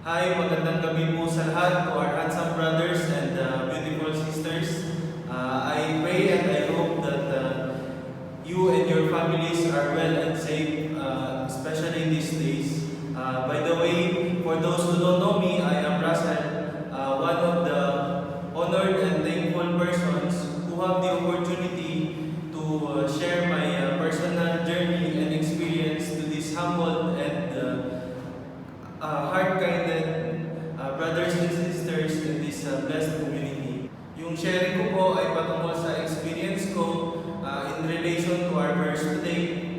Hi, magandang gabi po sa lahat, to our handsome brothers and beautiful sisters. I pray and I hope that you and your families are well and safe, especially these days. By the way, for those who don't know me, I am Russell, one of the honored and thankful persons who have the opportunity to share my personal journey and experience to this humble and hard-kinded brothers and sisters in this blessed community. Yung sharing ko po ay patungkol sa experience ko in relation to our verse today.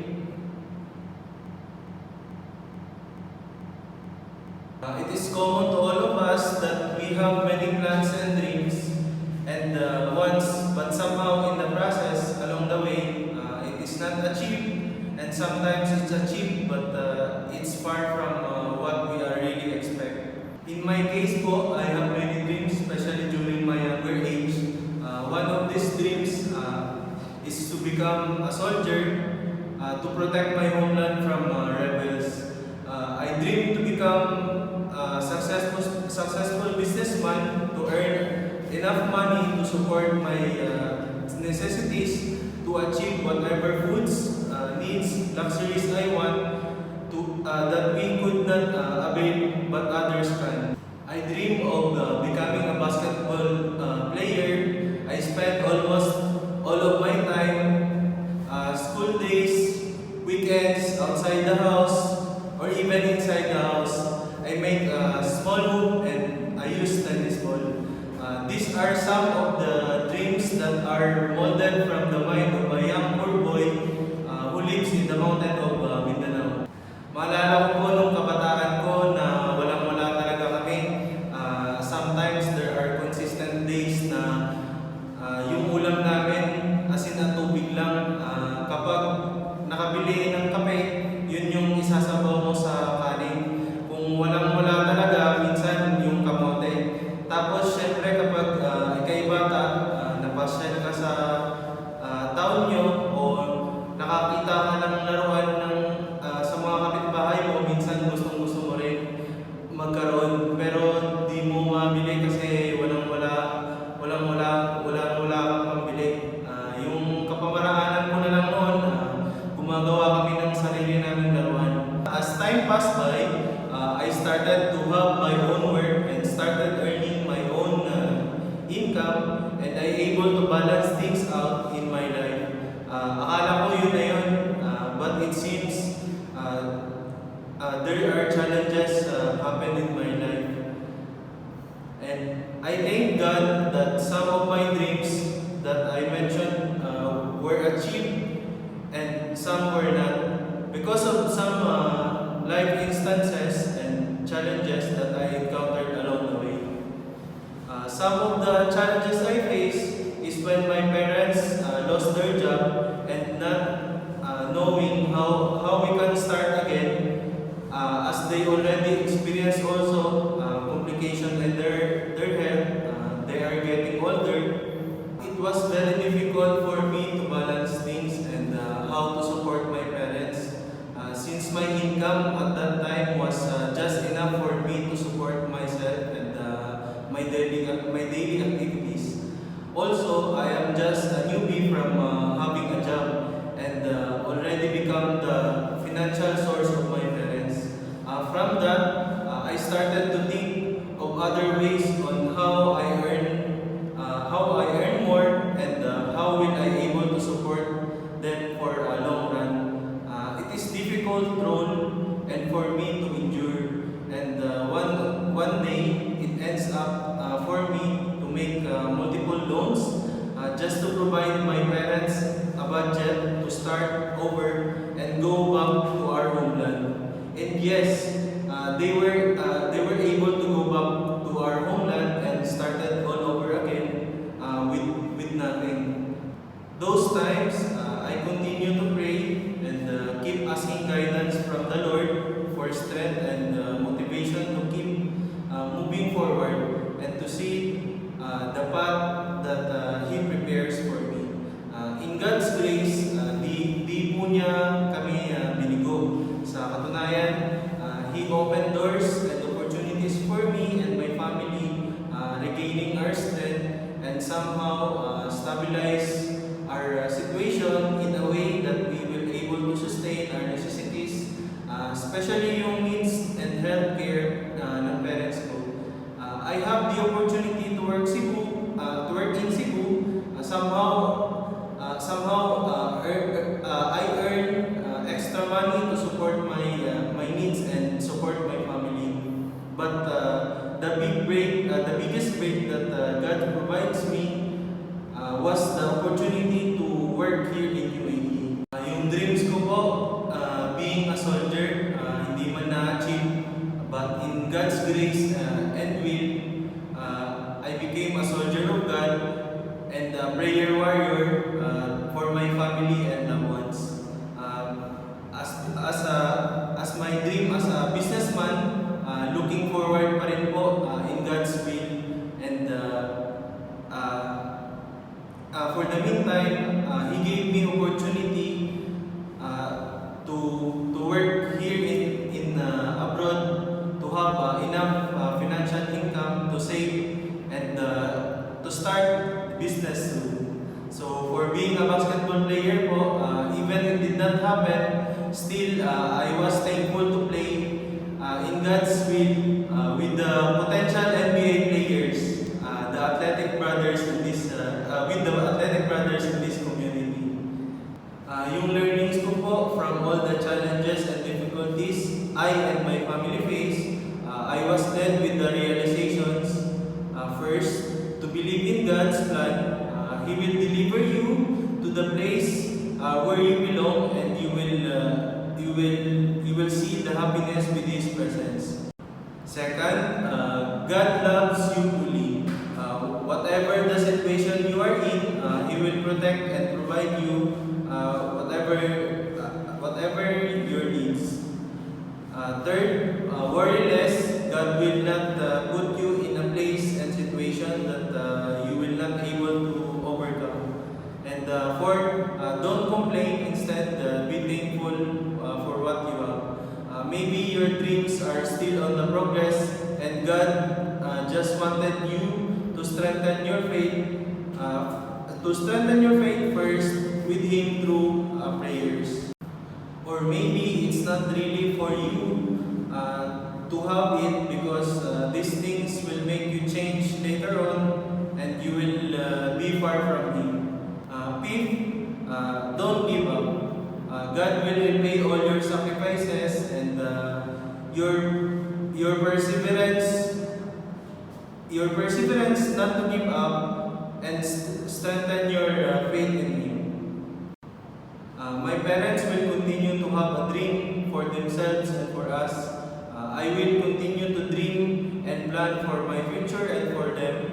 It is common to all of us that we have many plans and dreams and wants, but somehow in the process, along the way, it is not achieved, and sometimes it's achieved, but it's far from what we are really expect. In my case po, I have many dreams, especially during my younger age. One of these dreams is to become a soldier to protect my homeland from rebels. I dream to become a successful businessman to earn enough money to support my necessities, to achieve whatever foods, needs, luxuries I want to that we could not avail but others can. I dream of becoming a basketball player. I spent almost all of my time, school days, weekends, outside the house, or even inside the house. I make a small hoop and I use tennis ball. These are some of the dreams that are molded from the mind of a young poor boy who lives in the mountain of Mindanao. Maalala ko po nung kabataan ko na walang-wala talaga kami. Sometimes there are consistent days na yung ulam namin asin at tubig lang. Kapag nakabili ng kape, yun yung isasabaw mo sa kanin. Kung walang-wala talaga, minsan yung kamote. Tapos syempre kapag ikay bata, napasyal ka sa taon nyo o nakakita ka ng laruan ng sa mga kapitbahay mo, minsan gustong-gusto mo rin magkaroon, pero di mo mabili kasi walang-wala kang pambili. Yung kapamaraanan ko na lang noon, gumagawa kami ng sarili naming laruan. As time passed by, I started to have my own work and started earning my own income, and I able to balance things out in my life. Akala ko yun na yun, but it seems there are challenges happen in my life. And I thank God that some of my dreams that I mentioned were achieved and some were not, because of some life instances and challenges that I encountered along the way. Some of the challenges I face is when my parents lost their job and not knowing how we can start again, as they already experienced also complication in their health. They are getting older. It was very difficult for me to balance things and how to support my parents, since my income at that time was just enough for me to support myself and my daily activities. Also, I am just a newbie from having a job and already become the financial source of my parents. From that, I started to think of other ways on how I earn more and how will I able to support them for a long run. It is difficult role and for me to endure, and one day it ends up for me to make multiple loans just to provide my parents a budget to start over and go back to our homeland. And yes, they were able to go back to our homeland and started all over again with nothing. Those times, I continue to pray and keep asking guidance from the Lord for strength and motivation to keep moving forward and to see the path that He prepares for me. In God's grace, di po niya kami binigo. Sa katunayan, He opened doors and opportunities somehow stabilize our situation in a way that we will able to sustain our necessities, especially yung needs and healthcare ng parents ko. I have the opportunity to work in Cebu. I earn extra money to support my needs and support my family. But the biggest break that God provides me was the opportunity to work here in UAE. Yung dreams ko po, being a soldier, hindi man na-achieve, but in God's grace and will, I became a soldier of God and a prayer warrior for my family and loved ones. As my dream as a businessman, looking forward pa rin po in God's will, and for the meantime, He gave me opportunity to work here in abroad, to have enough financial income to save and to start business soon. So for being a basketball player po, even it did not happen, still I was thankful to play in God's will with the potential NBA players, the athletic brothers in this with the athletic brothers in this community. Yung learnings ko po from all the challenges and difficulties I and my family face, I was led with the realizations. First, to believe in God's plan. He will deliver you to the place where you belong, and you will see the happiness with His presence. Second, God loves you fully. Whatever the situation you are in, He will protect and provide you whatever your needs. Third, worry less. God will not put you in a place and situation that you will not able to overcome. And fourth, don't complain. Instead, be thankful for what you have. Maybe your dreams are still on the progress, and God just wanted you to strengthen your faith. To strengthen your faith first with Him through prayers. Or maybe it's not really for you to have it, because these things will make you change later on, and you will be far from Him. Fifth, don't give up. God will repay all your sacrifices, and your perseverance not to give up, and strengthen your faith in Him. My parents will continue to have a dream for themselves and for us. I will continue to dream and plan for my future and for them.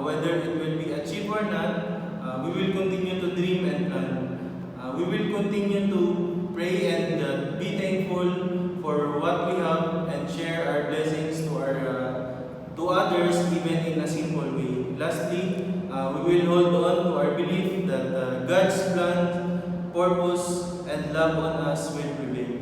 Whether it will be achieved or not, we will continue to dream and plan. We will continue to pray and be thankful for what we have, and share our blessings to others, even in a simple way. Lastly, we will hold on to our belief that God's plan, purpose, and love on us will prevail.